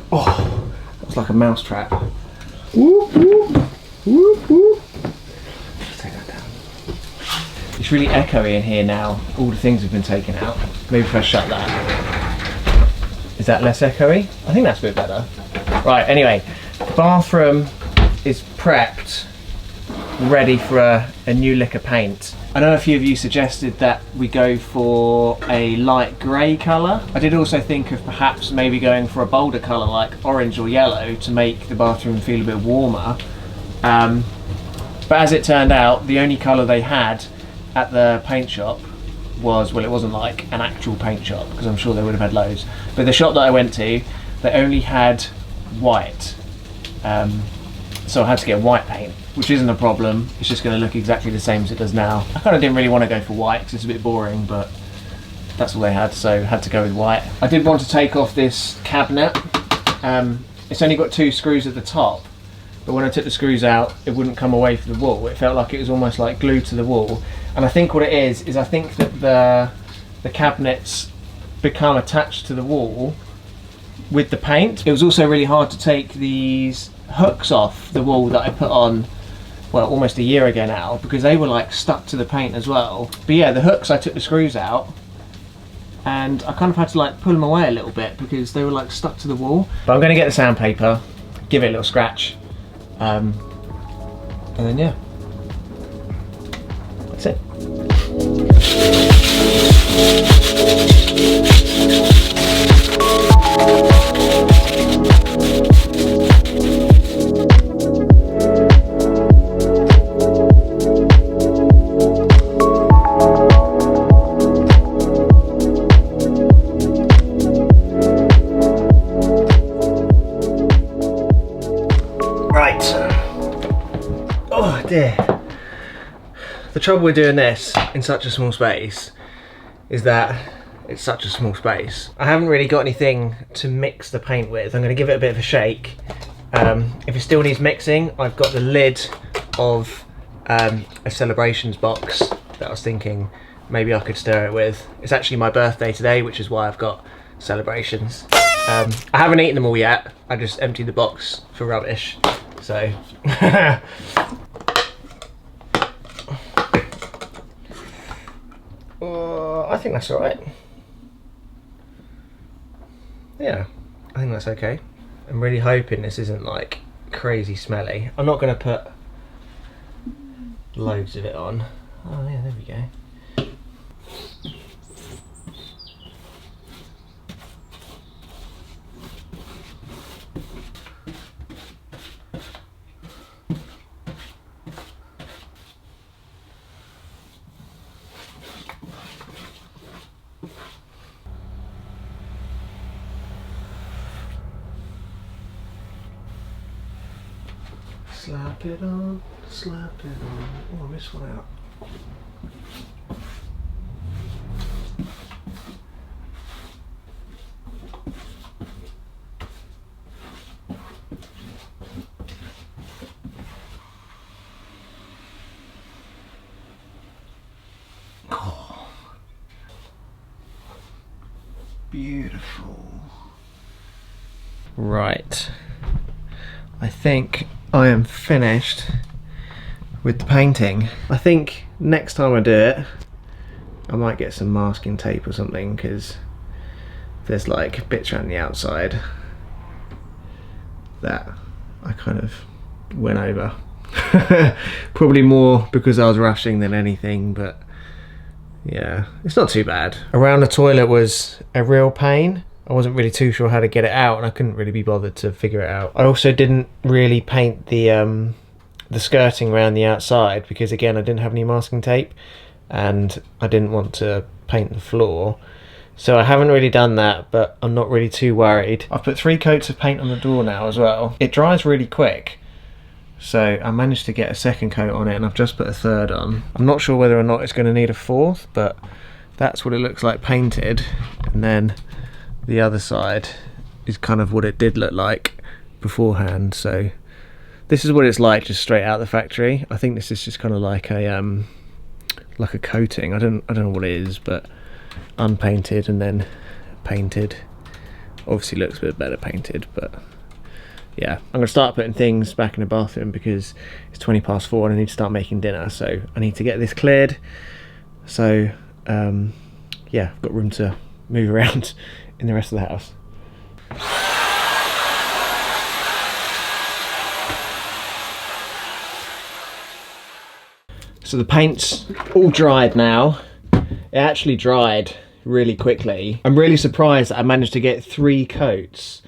Oh, that was like a mouse trap. Whoop, whoop, whoop, whoop. Let's take that down. It's really echoey in here now. All the things have been taken out. Maybe if I shut that. Is that less echoey? I think that's a bit better. Right, anyway, the bathroom is prepped, ready for a new lick of paint. I know a few of you suggested that we go for a light grey colour. I did also think of perhaps maybe going for a bolder colour like orange or yellow to make the bathroom feel a bit warmer. But as it turned out, the only colour they had at the paint shop was, well, it wasn't like an actual paint shop, because I'm sure they would have had loads, but the shop that I went to, they only had white. So I had to get white paint, which isn't a problem. It's just going to look exactly the same as it does now. I kind of didn't really want to go for white because it's a bit boring, but that's all they had, so had to go with white. I did want to take off this cabinet. It's only got 2 screws at the top, but when I took the screws out, it wouldn't come away from the wall. It felt like it was almost like glued to the wall. And I think what it is I think that the cabinets become attached to the wall with the paint. It was also really hard to take these hooks off the wall that I put on, well, almost a year ago now, because they were like stuck to the paint as well. But yeah, the hooks, I took the screws out and I kind of had to like pull them away a little bit because they were like stuck to the wall. But I'm going to get the sandpaper, give it a little scratch, and then yeah, that's it. The trouble with doing this in such a small space is that it's such a small space. I haven't really got anything to mix the paint with. I'm going to give it a bit of a shake. If it still needs mixing, I've got the lid of a celebrations box that I was thinking maybe I could stir it with. It's actually my birthday today, which is why I've got celebrations. I haven't eaten them all yet. I just emptied the box for rubbish. So I think that's alright. Yeah, I think that's okay. I'm really hoping this isn't like crazy smelly. I'm not going to put loads of it on. Oh yeah, there we go. Slap it on, slap it on. Oh, I missed one out. Oh, beautiful. Right. I think I am finished with the painting. I think next time I do it, I might get some masking tape or something, because there's like bits around the outside that I kind of went over. Probably more because I was rushing than anything, but yeah, it's not too bad. Around the toilet was a real pain. I wasn't really too sure how to get it out, and I couldn't really be bothered to figure it out. I also didn't really paint the skirting around the outside because, again, I didn't have any masking tape and I didn't want to paint the floor. So I haven't really done that, but I'm not really too worried. I've put 3 coats of paint on the door now as well. It dries really quick, so I managed to get a 2nd coat on it, and I've just put a 3rd on. I'm not sure whether or not it's going to need a 4th, but that's what it looks like painted. And then the other side is kind of what it did look like beforehand. So this is what it's like just straight out of the factory. I think this is just kind of like a coating. I don't know what it is, but unpainted and then painted Obviously looks a bit better painted, but yeah. I'm gonna start putting things back in the bathroom because it's 4:20 and I need to start making dinner, so I need to get this cleared. So yeah, I've got room to move around in the rest of the house. So the paint's all dried now. It actually dried really quickly. I'm really surprised that I managed to get 3 coats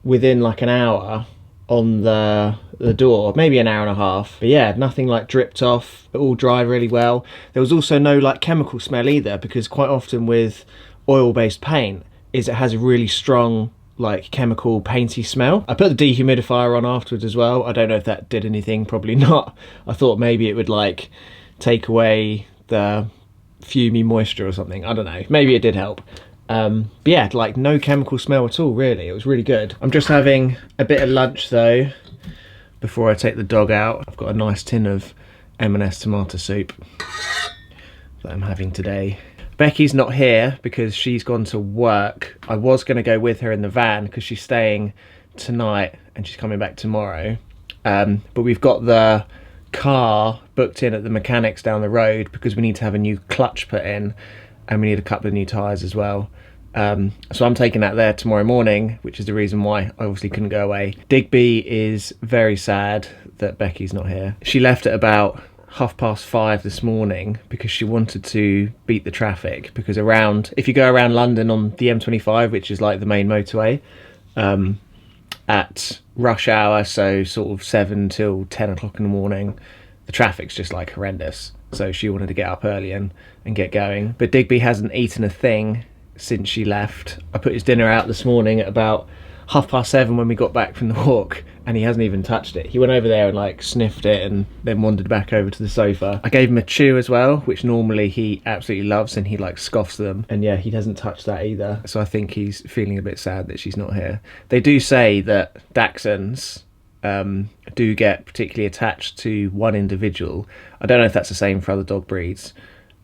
within like an hour on the door, maybe an hour and a half. But yeah, nothing like dripped off, it all dried really well. There was also no like chemical smell either, because quite often with oil-based paint is it has a really strong like chemical painty smell. I put the dehumidifier on afterwards as well. I don't know if that did anything, probably not. I thought maybe it would like take away the fumey moisture or something. I don't know, maybe it did help. But yeah, like no chemical smell at all really. It was really good. I'm just having a bit of lunch though before I take the dog out. I've got a nice tin of M&S tomato soup that I'm having today. Becky's not here because she's gone to work. I was going to go with her in the van because she's staying tonight and she's coming back tomorrow. But we've got the car booked in at the mechanics down the road because we need to have a new clutch put in and we need a couple of new tyres as well. So I'm taking that there tomorrow morning, which is the reason why I obviously couldn't go away. Digby is very sad that Becky's not here. She left at about 5:30 this morning because she wanted to beat the traffic, because if you go around London on the M25, which is like the main motorway, at rush hour, so sort of 7 till 10 o'clock in the morning, the traffic's just like horrendous. So she wanted to get up early and get going. But Digby hasn't eaten a thing since she left. I put his dinner out this morning at about 7:30 when we got back from the walk, and he hasn't even touched it. He went over there and like sniffed it and then wandered back over to the sofa. I gave him a chew as well, which normally he absolutely loves, and he like scoffs them, and yeah, he doesn't touch that either. So I think he's feeling a bit sad that she's not here. They do say that Dachshunds do get particularly attached to one individual. I don't know if that's the same for other dog breeds,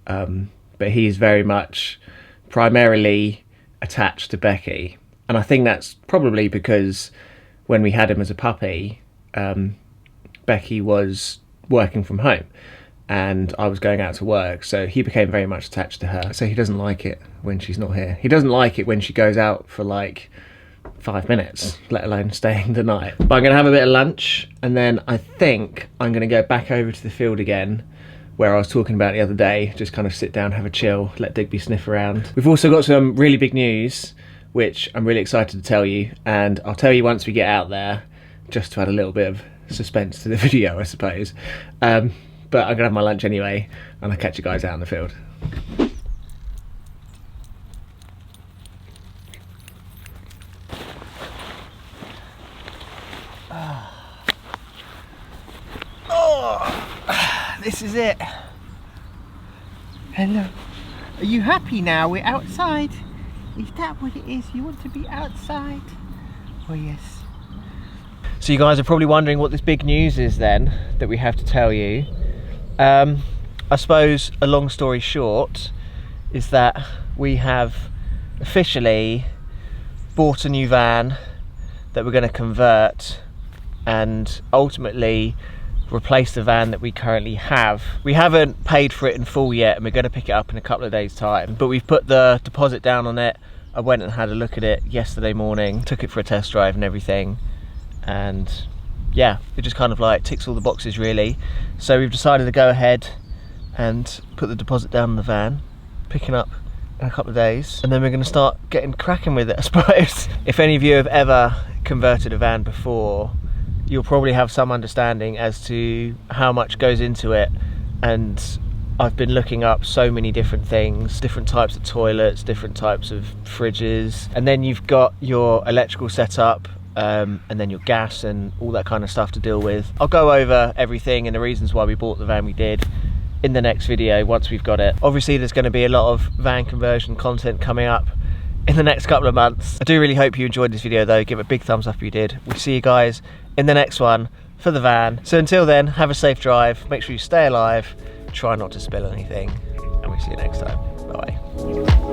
but he's very much primarily attached to Becky. And I think that's probably because when we had him as a puppy, Becky was working from home and I was going out to work, so he became very much attached to her. So he doesn't like it when she's not here. He doesn't like it when she goes out for like 5 minutes, let alone staying the night. But I'm going to have a bit of lunch, and then I think I'm going to go back over to the field again where I was talking about the other day, just kind of sit down, have a chill, let Digby sniff around. We've also got some really big news, which I'm really excited to tell you, and I'll tell you once we get out there, just to add a little bit of suspense to the video, I suppose. But I'm gonna have my lunch anyway, and I'll catch you guys out in the field. Oh, this is it. Hello. Are you happy now? We're outside. Is that what it is? You want to be outside? Oh yes. So you guys are probably wondering what this big news is then that we have to tell you. I suppose a long story short is that we have officially bought a new van that we're going to convert and ultimately replace the van that we currently have. We haven't paid for it in full yet, and we're going to pick it up in a couple of days time, but we've put the deposit down on it. I went and had a look at it yesterday morning, took it for a test drive and everything, and yeah, it just kind of like ticks all the boxes really. So we've decided to go ahead and put the deposit down on the van, picking up in a couple of days, and then we're going to start getting cracking with it, I suppose. If any of you have ever converted a van before, you'll probably have some understanding as to how much goes into it, and I've been looking up so many different things, different types of toilets, different types of fridges, and then you've got your electrical setup, and then your gas and all that kind of stuff to deal with. I'll go over everything and the reasons why we bought the van we did in the next video once we've got it. Obviously there's going to be a lot of van conversion content coming up in the next couple of months. I do really hope you enjoyed this video though. Give it a big thumbs up if you did. We'll see you guys in the next one for the van. So until then, have a safe drive, make sure you stay alive, try not to spill anything, and we'll see you next time. Bye.